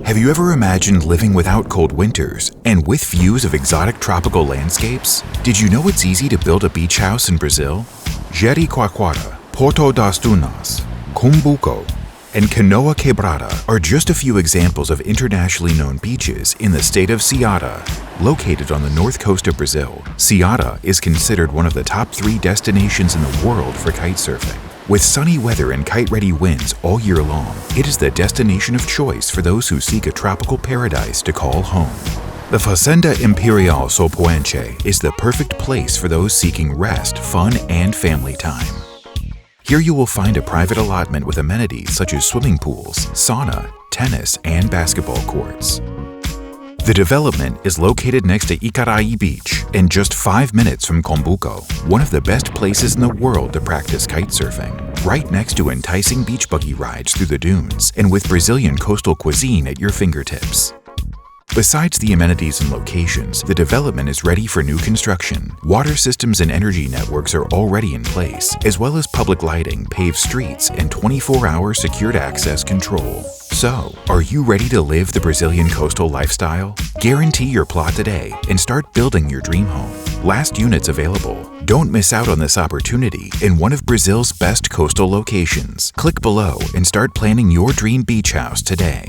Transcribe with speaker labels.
Speaker 1: Have you ever imagined living without cold winters and with views of exotic tropical landscapes? Did you know it's easy to build a beach house in Brazil? Jericoacoara, Porto das Dunas, Cumbuco, and Canoa Quebrada are just a few examples of internationally known beaches in the state of Ceará. Located on the north coast of Brazil, Ceará is considered one of the top 3 destinations in the world for kite surfing. With sunny weather and kite-ready winds all year long, it is the destination of choice for those who seek a tropical paradise to call home. The Fazenda Imperial Sopoenche is the perfect place for those seeking rest, fun, and family time. Here you will find a private allotment with amenities such as swimming pools, sauna, tennis, and basketball courts. The development is located next to Icaraí Beach and just 5 minutes from Cumbuco, one of the best places in the world to practice kite surfing. Right next to enticing beach buggy rides through the dunes and with Brazilian coastal cuisine at your fingertips. Besides the amenities and locations, the development is ready for new construction. Water systems and energy networks are already in place, as well as public lighting, paved streets, and 24-hour secured access control. So, are you ready to live the Brazilian coastal lifestyle? Guarantee your plot today and start building your dream home. Last units available. Don't miss out on this opportunity in one of Brazil's best coastal locations. Click below and start planning your dream beach house today.